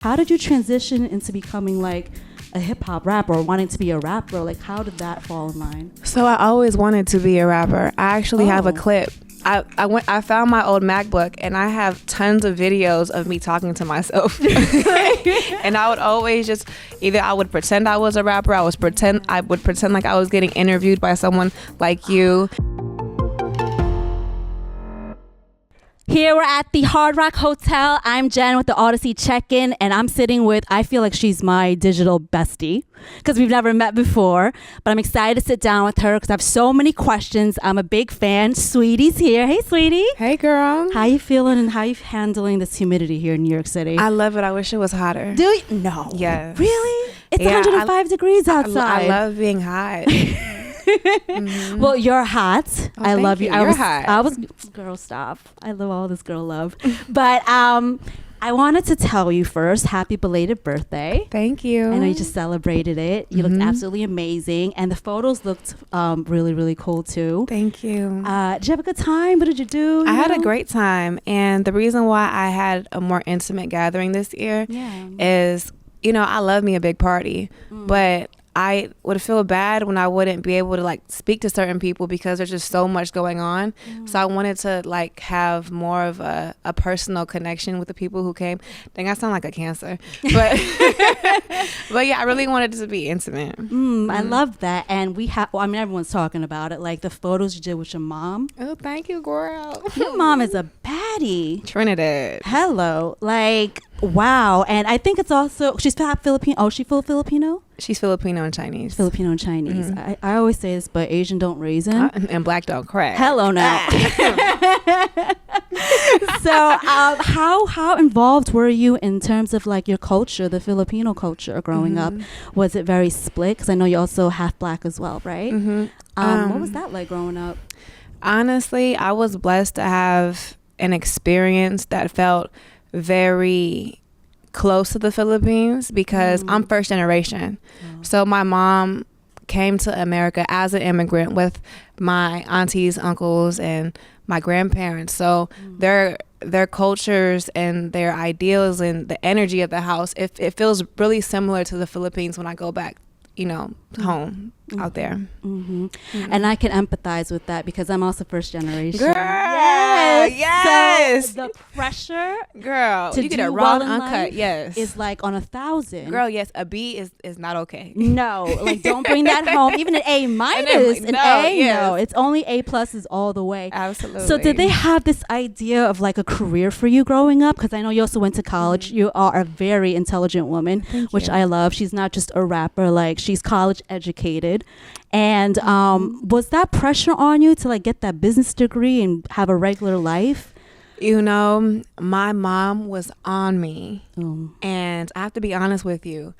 How did you transition into becoming like a hip hop rapper or wanting to be a rapper? Like, how did that fall in line? So I always wanted to be a rapper. I actually have a clip. I found my old MacBook and I have tons of videos of me talking to myself. And I would always just either I would pretend I was a rapper, I would pretend like I was getting interviewed by someone like you. Here we're at the Hard Rock Hotel. I'm Jen with the Audacy check-in, and I'm sitting with, I feel like she's my digital bestie because we've never met before, but I'm excited to sit down with her because I have so many questions. I'm a big fan. Saweetie's here. Hey, Saweetie. Hey, girl. How you feeling and how you handling this humidity here in New York City? I love it. I wish it was hotter. Do you? No. Yes. Really? It's 105 degrees outside. I love being hot. Mm-hmm. Well, you're hot. I love you. You're hot. I was girl. Stop. I love all this girl love. But I wanted to tell you first, happy belated birthday. Thank you. I know you just celebrated it. You looked absolutely amazing, and the photos looked really, really cool too. Thank you. Did you have a good time? What did you do? I had a great time, and the reason why I had a more intimate gathering this year is, I love me a big party, but I would feel bad when I wouldn't be able to like speak to certain people because there's just so much going on. So I wanted to like have more of a personal connection with the people who came. Dang, I sound like a Cancer, but but yeah, I really wanted it to be intimate. I love that, and we have. Well, I mean, everyone's talking about it. Like the photos you did with your mom. Oh, thank you, girl. Your mom is a baddie. Trinidad. Hello, like wow, and I think it's also she's Filipino. Oh, she full Filipino. She's Filipino and Chinese. Filipino and Chinese. I always say this, but Asian don't raisin. And black don't crack. Hello now. So how involved were you in terms of like your culture, the Filipino culture growing up? Was it very split? Because I know you're also half black as well, right? What was that like growing up? Honestly, I was blessed to have an experience that felt very close to the Philippines because I'm first generation. So my mom came to America as an immigrant with my aunties, uncles, and my grandparents. So their cultures and their ideals and the energy of the house, it feels really similar to the Philippines when I go back, home out there. And I can empathize with that because I'm also first generation. Girl, yes. So the pressure, girl, to you get do a raw well in uncut, life yes, is like on 1,000. Girl, yes, a B is not okay. No, like don't bring that home. Even an A minus, no, it's only A pluses all the way. Absolutely. So did they have this idea of like a career for you growing up? Because I know you also went to college. You are a very intelligent woman, which I love. She's not just a rapper, like she's college educated. And was that pressure on you to like get that business degree and have a regular life? My mom was on me. And I have to be honest with you.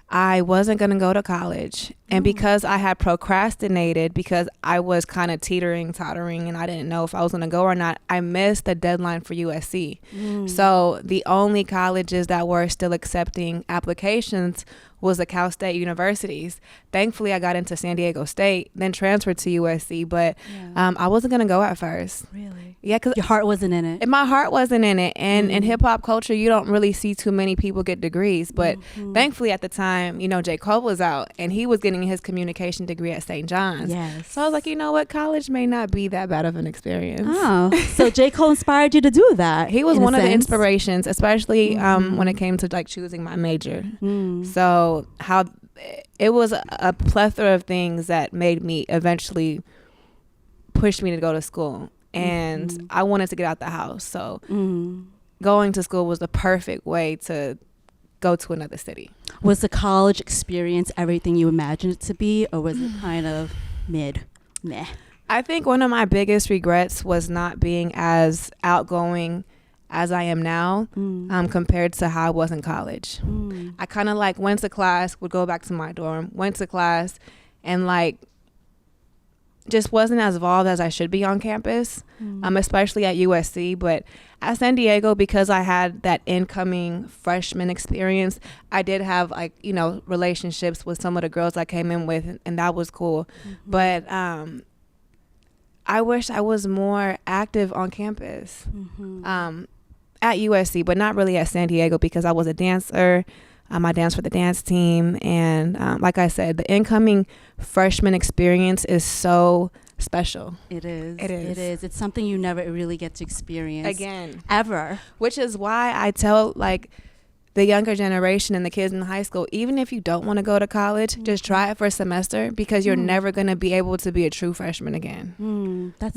I wasn't going to go to college. And because I had procrastinated, because I was kind of tottering, and I didn't know if I was going to go or not, I missed the deadline for USC. So the only colleges that were still accepting applications was the Cal State universities. Thankfully, I got into San Diego State, then transferred to USC, but I wasn't going to go at first. Really? Yeah, because your heart wasn't in it. My heart wasn't in it. And in hip-hop culture, you don't really see too many people get degrees. But thankfully, at the time, J. Cole was out, and he was getting his communication degree at St. John's. Yes. So I was like, you know what? College may not be that bad of an experience. Oh, so J. Cole inspired you to do that? He was one of the inspirations, especially when it came to like choosing my major. So how it was a plethora of things that made me eventually push me to go to school. And I wanted to get out the house. So going to school was the perfect way to go to another city. Was the college experience everything you imagined it to be, or was it kind of meh? I think one of my biggest regrets was not being as outgoing as I am now compared to how I was in college. I kind of like went to class, would go back to my dorm, went to class, and like just wasn't as involved as I should be on campus, especially at USC. But at San Diego, because I had that incoming freshman experience, I did have like, relationships with some of the girls I came in with, and that was cool. But I wish I was more active on campus. at USC, but not really at San Diego because I was a dancer. I danced for the dance team. And like I said, the incoming freshman experience is so special. It is. It is. It is. It's something you never really get to experience again. Ever. Which is why I tell like the younger generation and the kids in high school, even if you don't want to go to college, just try it for a semester because you're never going to be able to be a true freshman again. That's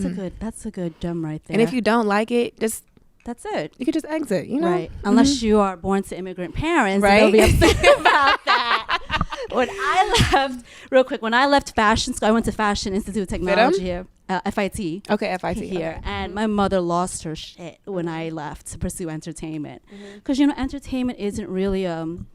a good gem right there. And if you don't like it, that's it. You could just exit, you know? Right. Unless you are born to immigrant parents, right? And they'll be upset about that. When I left fashion school, I went to Fashion Institute of Technology here, FIT. Okay, FIT. Here. Okay. And my mother lost her shit when I left to pursue entertainment. Because, entertainment isn't really an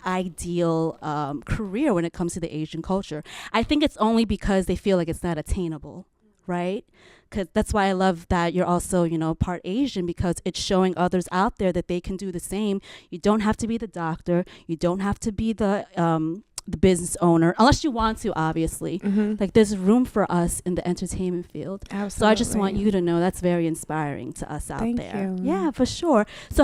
ideal career when it comes to the Asian culture. I think it's only because they feel like it's not attainable, right? Because that's why I love that you're also, part Asian, because it's showing others out there that they can do the same. You don't have to be the doctor. You don't have to be the business owner, unless you want to, obviously. Like, there's room for us in the entertainment field. Absolutely. So I just want you to know that's very inspiring to us out Thank there. you. Yeah, for sure. So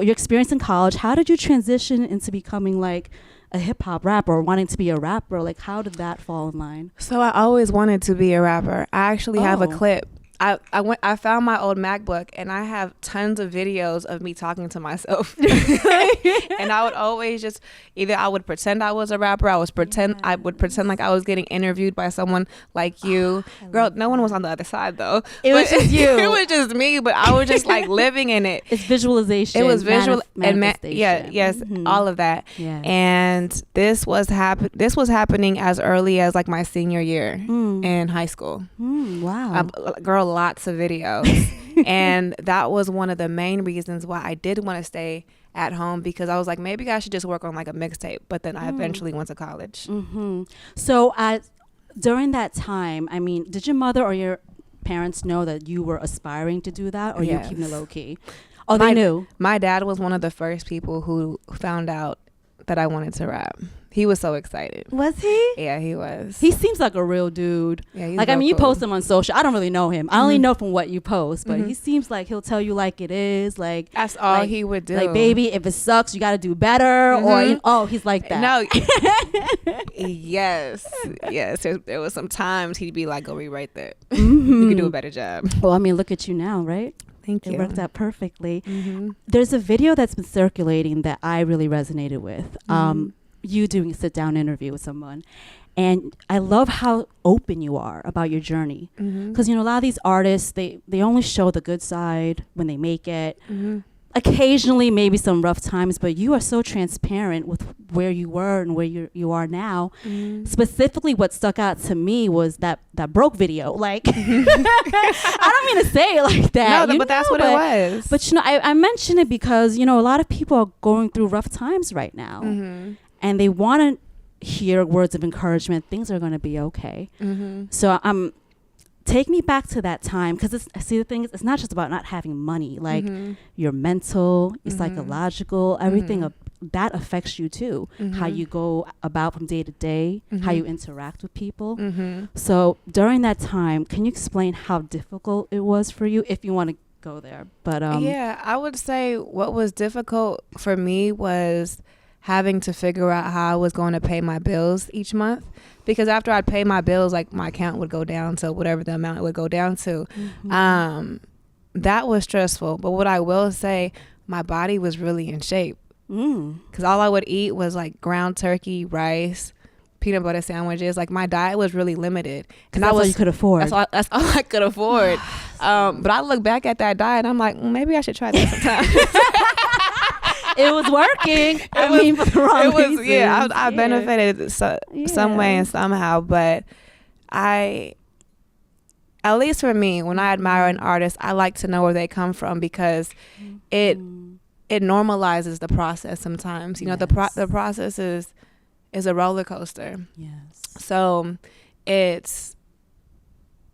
your experience in college, how did you transition into becoming like a hip hop rapper or wanting to be a rapper? Like, how did that fall in line? So I always wanted to be a rapper. I actually have a clip. I found my old MacBook and I have tons of videos of me talking to myself. And I would always just I would pretend I was a rapper. I would pretend like I was getting interviewed by someone like you. Girl, no one was on the other side though. It was just you. It was just me, but I was just like living in it. It's visualization. It was visual manifestation. Yes, all of that. Yes. And this was happening as early as like my senior year in high school. Wow. Girl, lots of videos. And that was one of the main reasons why I did want to stay at home, because I was like, maybe I should just work on like a mixtape. But then I eventually went to college. So during that time, I mean, did your mother or your parents know that you were aspiring to do that, or you were keeping it low key? Oh, they knew. My dad was one of the first people who found out that I wanted to rap. He was so excited. Was he? Yeah, he was. He seems like a real dude. Yeah, he's like, I mean, you cool. post him on social. I don't really know him. I only know from what you post, but he seems like he'll tell you like it is. Like, that's all he would do. Like, baby, if it sucks, you got to do better. Or, he's like that. No. Yes. There was some times he'd be like, go rewrite that. You could do a better job. Well, I mean, look at you now, right? Thank you. It worked out perfectly. There's a video that's been circulating that I really resonated with. You doing a sit-down interview with someone. And I love how open you are about your journey. Because, a lot of these artists, they only show the good side when they make it. Occasionally, maybe some rough times, but you are so transparent with where you were and where you are now. Specifically, what stuck out to me was that broke video. Like, I don't mean to say it like that. No, but that's what it was. But, I mention it because, a lot of people are going through rough times right now. And they want to hear words of encouragement. Things are going to be okay. So take me back to that time, because the thing is, it's not just about not having money. Like, your mental, your psychological, everything that affects you too. How you go about from day to day, how you interact with people. So during that time, can you explain how difficult it was for you, if you want to go there? But yeah, I would say what was difficult for me was having to figure out how I was going to pay my bills each month, because after I'd pay my bills, like, my account would go down to whatever the amount it would go down to. That was stressful. But what I will say, my body was really in shape, because all I would eat was like ground turkey, rice, peanut butter sandwiches. Like, my diet was really limited, and that's all you could afford. That's all I could afford. But I look back at that diet and I'm like, maybe I should try that sometime. It was working. For the wrong reasons. Yeah, I benefited some way and somehow. But at least for me, when I admire an artist, I like to know where they come from, because it normalizes the process sometimes. The process is a roller coaster. Yes. So it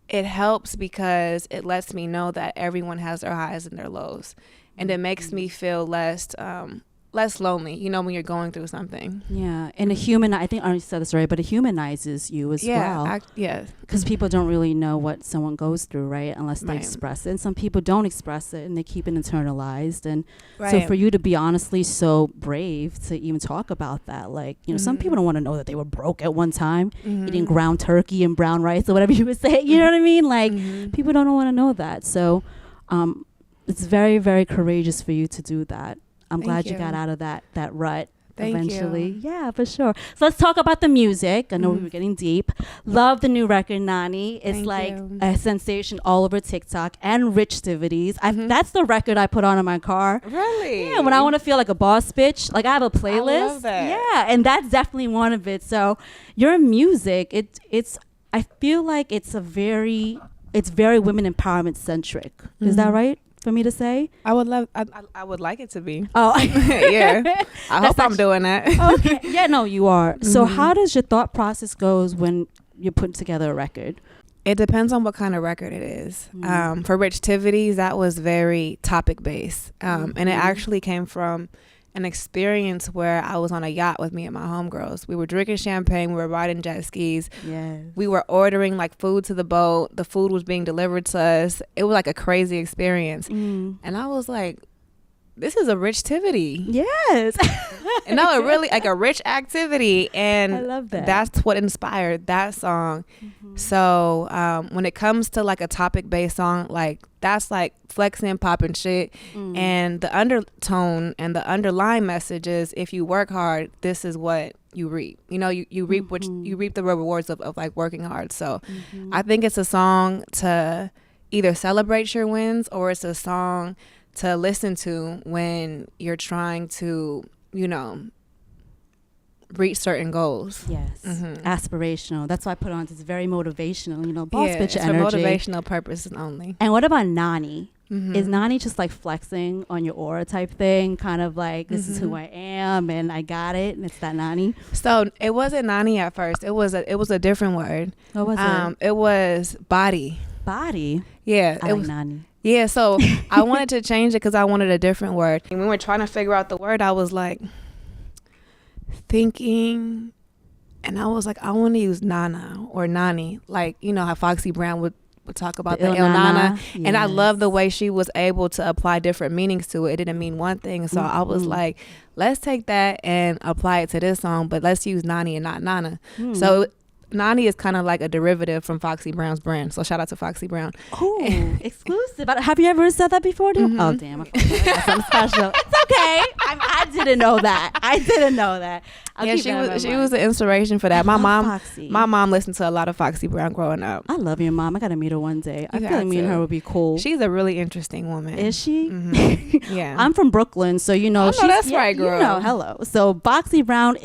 helps because it lets me know that everyone has their highs and their lows. And it makes me feel less less lonely, you know, when you're going through something. Yeah, and I think Arnie said this right, but it humanizes you as well. Yeah. Because people don't really know what someone goes through, right? Unless they Right. express it. And some people don't express it and they keep it internalized. And so Right. for you to be honestly so brave to even talk about that, like, you know, some people don't want to know that they were broke at one time, eating ground turkey and brown rice or whatever you would say. You know what I mean? Like, people don't want to know that. So it's very, very courageous for you to do that. I'm glad you got out of that rut. Thank eventually. you. Yeah, for sure. So let's talk about the music. I know we were getting deep. Love the new record, NANi. It's Thank like you. a sensation all over TikTok and Richtivities. That's the record I put on in my car. Really? Yeah, when I want to feel like a boss bitch. Like I have a playlist. I love that. Yeah, and that's definitely one of it. So your music, it's I feel like it's very women empowerment centric. Is that right for me to say? I would like it to be. Oh, yeah. I hope I'm doing that. Okay. Yeah, no, you are. So how does your thought process goes when you're putting together a record? It depends on what kind of record it is. For Richtivities, that was very topic based. And it actually came from an experience where I was on a yacht with me and my homegirls. We were drinking champagne. We were riding jet skis. Yes. We were ordering like food to the boat. The food was being delivered to us. It was like a crazy experience. And I was like, this is a Richtivity. Yes. And no, it really like a rich activity. And I love that. that's what inspired that song. So when it comes to like a topic based song, like that's like flexing, popping shit. And the undertone and the underlying message is if you work hard, this is what you reap. You know, you reap you reap the rewards of like working hard. So I think it's a song to either celebrate your wins or it's a song to listen to when you're trying to, you know, reach certain goals. Yes. Aspirational. That's why I put on. It's very motivational, you know, boss bitch it's energy. for motivational purposes only. And what about NANi? Is NANi just like flexing on your aura type thing? Kind of like, this is who I am and I got it. And it's that NANi? So it wasn't NANi at first. It was a different word. What was it? It was body. Body. Yeah. I it like was, NANi. Yeah, so I wanted to change it because I wanted a different word. And when we were trying to figure out the word, I was like thinking, and I was like, I want to use Nana or Nani, like, you know how Foxy Brown would talk about the Il Nana. Yes. And I love the way she was able to apply different meanings to it. It didn't mean one thing. So I was like, let's take that and apply it to this song, but let's use Nani and not Nana. So NANi is kind of like a derivative from Foxy Brown's brand. So shout out to Foxy Brown. Oh, exclusive. But have you ever said that before? Oh, damn. I got something special. It's okay. I didn't know that. Yeah, she was the inspiration for that. My Foxy. mom listened to a lot of Foxy Brown growing up. I love your mom. I got to meet her one day. I feel like me and her would be cool. She's a really interesting woman. Is she? Yeah. I'm from Brooklyn, so you know. That's right, girl. You know, hello. So Foxy Brown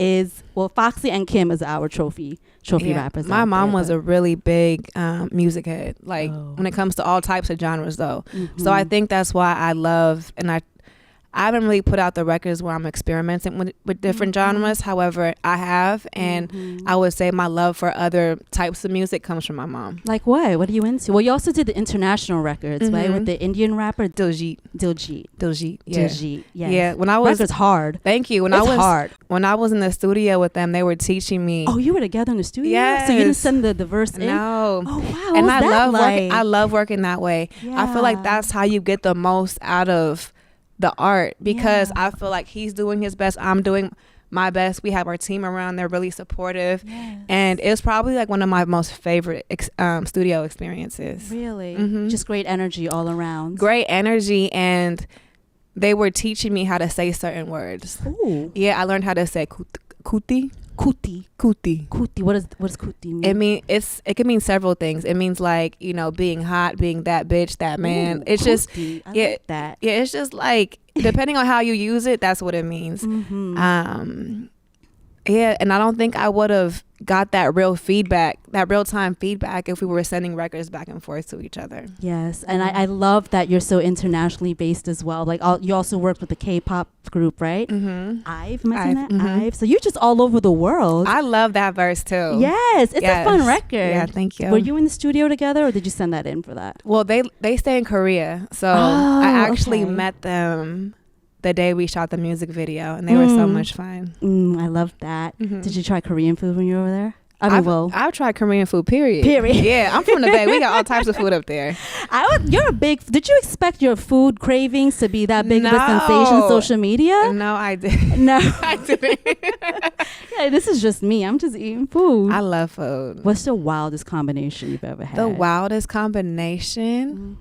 Foxy and Kim is our trophy rappers. My mom was a really big music head, like when it comes to all types of genres though. So I think that's why I love, and I haven't really put out the records where I'm experimenting with different genres. However, I have, and I would say my love for other types of music comes from my mom. Like what? What are you into? Well, you also did the international records, right? With the Indian rapper Diljit. Yeah. Diljit. Yes. Yeah. When I was record's hard. Thank you. When I was in the studio with them, they were teaching me. Oh, you were together in the studio? Yes. So you didn't send the verse in? No. Oh wow. And I love working that way. I feel like that's how you get the most out of the art, because I feel like he's doing his best, I'm doing my best. We have our team around, they're really supportive. And it's probably like one of my most favorite studio experiences. Really? Just great energy all around. Great energy, and they were teaching me how to say certain words. Ooh. Yeah, I learned how to say kuti. What does kuti mean? It can mean several things. It means like, you know, being hot, being that bitch, that man. Ooh, it's kuti. just like that. Yeah, it's just like depending on how you use it, that's what it means. Yeah, and I don't think I would have got that real time feedback if we were sending records back and forth to each other. Yes, and I love that you're so internationally based as well. Like you also worked with the K-pop group, right? IVE, am I saying that? IVE. So you're just all over the world. I love that verse too. Yes, it's a fun record. Yeah, thank you. Were you in the studio together, or did you send that in for that? Well, they stay in Korea, so I actually met them the day we shot the music video, and they were so much fun. I love that. Did you try Korean food when you were over there? I've tried Korean food, period. Yeah, I'm from the Bay. We got all types of food up there. You're a big, did you expect your food cravings to be that big of a sensation on social media? No, I didn't. No. I didn't. Yeah, this is just me. I'm just eating food. I love food. What's the wildest combination you've ever had? The wildest combination?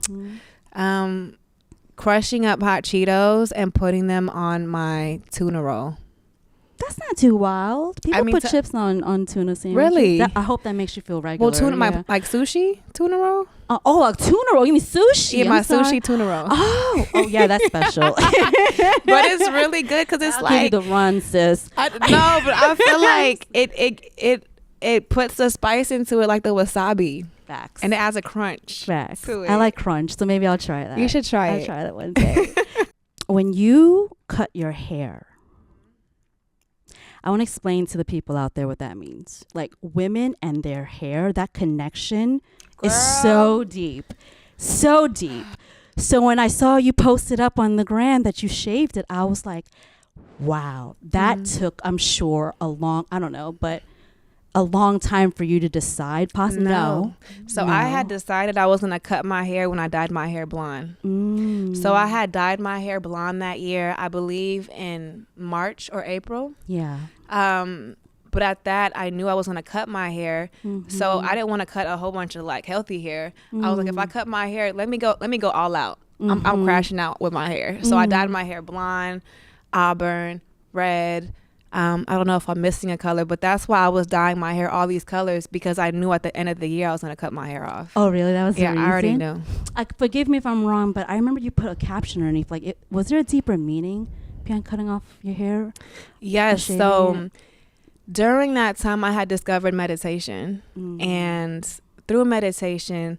Crushing up hot Cheetos and putting them on my tuna roll. That's not too wild. People put chips on tuna sandwiches. Really? I hope that makes you feel regular. Well, tuna, like sushi tuna roll? A tuna roll. You mean sushi? Yeah, sushi tuna roll. Oh, yeah, that's special. But it's really good because it's I'll give you the run, sis. No, but I feel like it puts the spice into it, like the wasabi. Facts. And it adds a crunch. Facts. To it. I like crunch, so maybe I'll try that. You should try it. I'll try that one day. When you cut your hair, I want to explain to the people out there what that means. Like, women and their hair, that connection is so deep. So deep. So when I saw you post it up on the gram that you shaved it, I was like, wow, that took, I'm sure, a long time for you to decide. Possibly no. So I had decided I was going to cut my hair when I dyed my hair blonde. So I had dyed my hair blonde that year, I believe in March or April. Yeah. But at that, I knew I was going to cut my hair. So I didn't want to cut a whole bunch of like healthy hair. I was like, if I cut my hair, let me go all out. I'm crashing out with my hair. So I dyed my hair blonde, auburn, red. I don't know if I'm missing a color, but that's why I was dyeing my hair all these colors, because I knew at the end of the year I was going to cut my hair off. Oh, really? That was the reason? I already knew. Forgive me if I'm wrong, but I remember you put a caption underneath. Like, was there a deeper meaning behind cutting off your hair? Yes. So during that time, I had discovered meditation. And through meditation,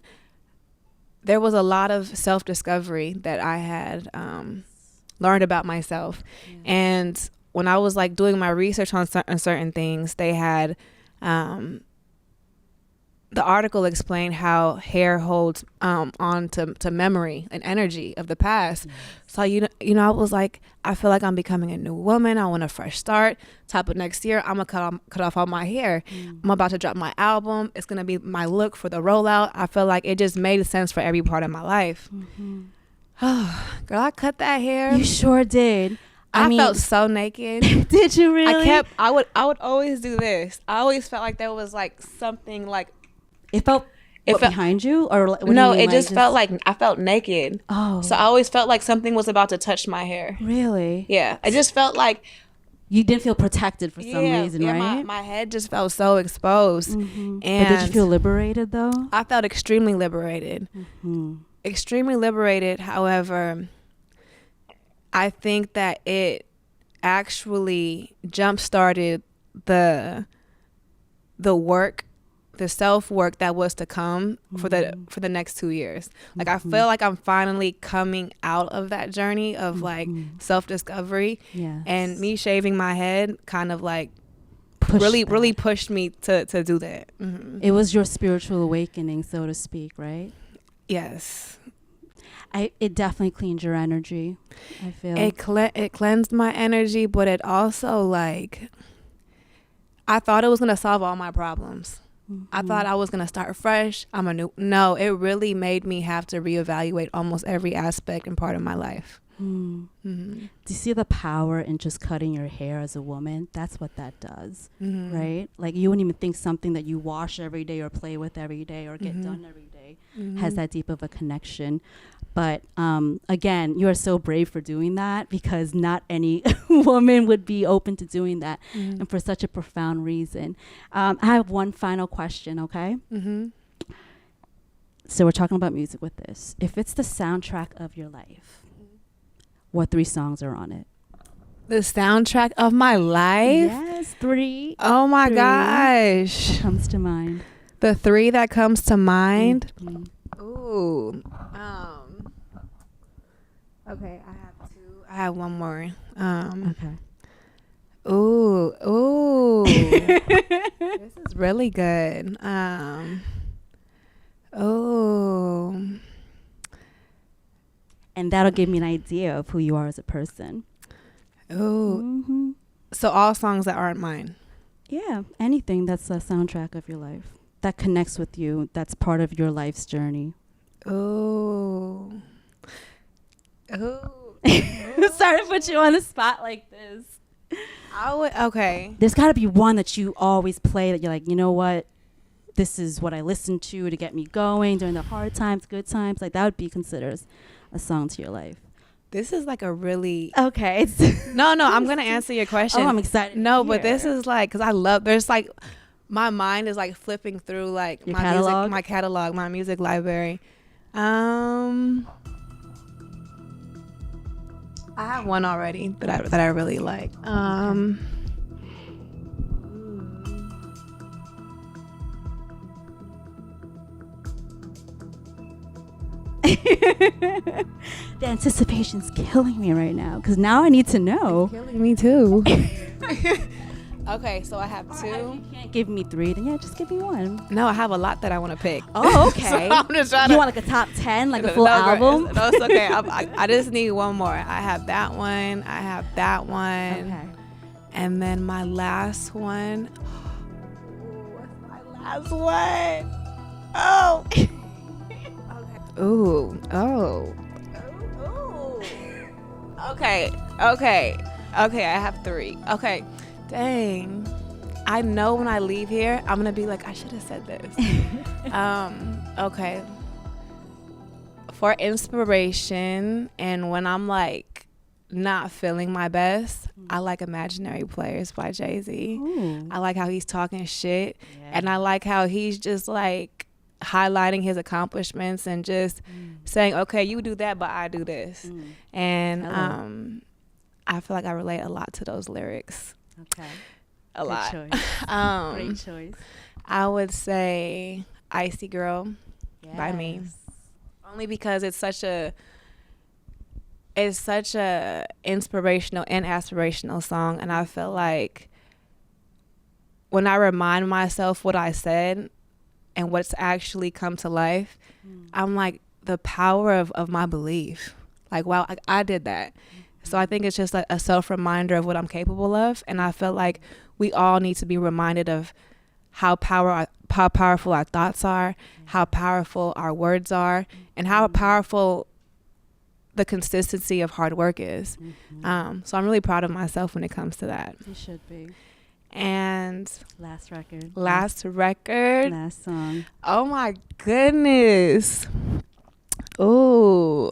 there was a lot of self-discovery that I had learned about myself. And when I was like doing my research on certain things, they had the article explained how hair holds on to memory and energy of the past. So you know, I was like, I feel like I'm becoming a new woman. I want a fresh start. Top of next year, I'm gonna cut off all my hair. I'm about to drop my album. It's gonna be my look for the rollout. I feel like it just made sense for every part of my life. Oh, girl, I cut that hair. You sure did. I felt so naked. Did you really? I would always do this. I always felt like there was like something like it felt behind you, or what no, do you mean, it just felt like I felt naked. Oh, so I always felt like something was about to touch my hair. Really? Yeah, I just felt like you didn't feel protected for some reason, right? My head just felt so exposed. And but did you feel liberated though? I felt extremely liberated. Extremely liberated. However, I think that it actually jump-started the work, the self-work that was to come for the next 2 years. Like, I feel like I'm finally coming out of that journey of like self-discovery. And me shaving my head kind of like really pushed me to do that. It was your spiritual awakening, so to speak, right? Yes. It definitely cleaned your energy, I feel. It cleansed my energy, but it also, like, I thought it was going to solve all my problems. I thought I was going to start fresh. No, it really made me have to reevaluate almost every aspect and part of my life. Do you see the power in just cutting your hair as a woman? That's what that does, right? Like, you wouldn't even think something that you wash every day or play with every day or get done every day has that deep of a connection. But again, you are so brave for doing that, because not any woman would be open to doing that, and for such a profound reason. I have one final question, okay? So we're talking about music with this. If it's the soundtrack of your life, what 3 songs are on it? The soundtrack of my life? Yes, 3. Oh my gosh. Comes to mind. The 3 that comes to mind? Ooh. Okay, I have 2. I have one more. Okay. Ooh. This is really good. And that'll give me an idea of who you are as a person. Ooh. Mm-hmm. So all songs that aren't mine. Yeah, anything that's a soundtrack of your life that connects with you, that's part of your life's journey. Ooh. Ooh. Sorry to put you on the spot like this. Okay. There's got to be one that you always play that you're like, you know what? This is what I listen to get me going during the hard times, good times. Like, that would be considered a song to your life. This is like a really... Okay. No, I'm going to answer your question. Oh, I'm excited. No, but this is like, because I love, there's like, my mind is like flipping through like your my catalog? music, my music library. I have one already that I really like. The anticipation's killing me right now because now I need to know. It's killing me too. Okay, so I have two. If you can't give me three, then yeah, just give me one. No, I have a lot that I want to pick. Oh, okay. So I'm just trying you want like a top 10, like a full no, album? No, it's okay. I just need one more. I have that one. I have that one. Okay. And then my last one. What's my last one? Oh. Okay. Ooh. Oh. Ooh. Okay. I have three. Okay. Dang. I know when I leave here, I'm going to be like, I should have said this. Okay. For inspiration and when I'm like not feeling my best, I like Imaginary Players by Jay-Z. Ooh. I like how he's talking shit. Yeah. And I like how he's just like highlighting his accomplishments and just saying, okay, you do that, but I do this. And I feel like I relate a lot to those lyrics. Okay. A Good lot. Choice. Great choice. I would say Icy Girl by me. Only because it's such a inspirational and aspirational song, and I feel like when I remind myself what I said and what's actually come to life, I'm like, the power of my belief. Like, wow, I did that. So I think it's just like a self-reminder of what I'm capable of. And I feel like we all need to be reminded of how powerful our thoughts are, how powerful our words are, and how powerful the consistency of hard work is. So I'm really proud of myself when it comes to that. You should be. And last record. Last song. Oh my goodness. Ooh.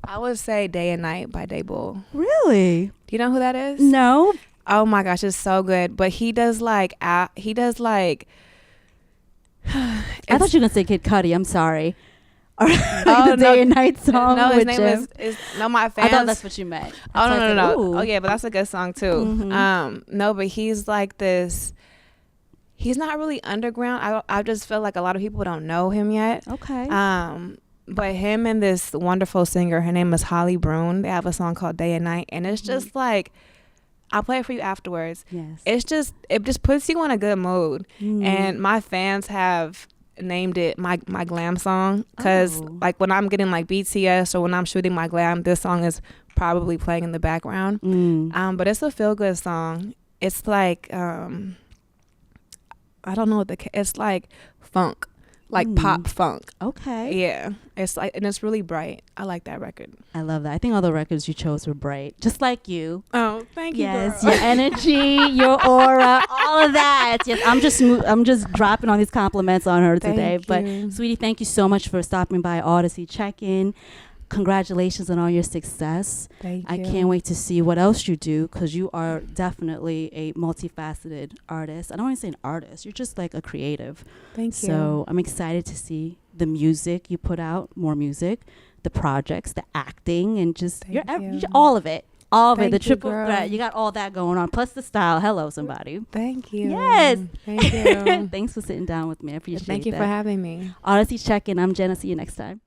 I would say Day and Night by Daybull. Really? Do you know who that is? No. Oh my gosh, it's so good. But he does like I thought you were gonna say Kid Cudi. I'm sorry. Or the Day and Night song. No, his with name Jim. is my fans. I thought that's what you meant. No. Oh yeah, but that's a good song too. No, but he's like this. He's not really underground. I just feel like a lot of people don't know him yet. Okay. But him and this wonderful singer, her name is Holly Brune. They have a song called Day and Night, and it's just like, I'll play it for you afterwards. Yes. It just puts you in a good mood. And my fans have named it my glam song because like when I'm getting like BTS or when I'm shooting my glam, this song is probably playing in the background. But it's a feel good song. It's like I don't know it's like funk. Like pop funk. Okay. Yeah. It's like, and it's really bright. I like that record. I love that. I think all the records you chose were bright, just like you. Oh, thank you. Yes, girl. your energy, your aura, all of that. Yes, I'm just dropping all these compliments on her today. But Saweetie, thank you so much for stopping by Audacy Check-In. Congratulations on all your success. Thank you. I can't wait to see what else you do because you are definitely a multifaceted artist. I don't want to say an artist. You're just like a creative. Thank you. So I'm excited to see the music you put out, more music, the projects, the acting, and just all of it. All of it. The triple threat. You got all that going on. Plus the style. Hello, somebody. Thank you. Yes. Thank you. Thanks for sitting down with me. I appreciate it. Thank you for having me. Audacy Check-In. I'm Jenna. See you next time.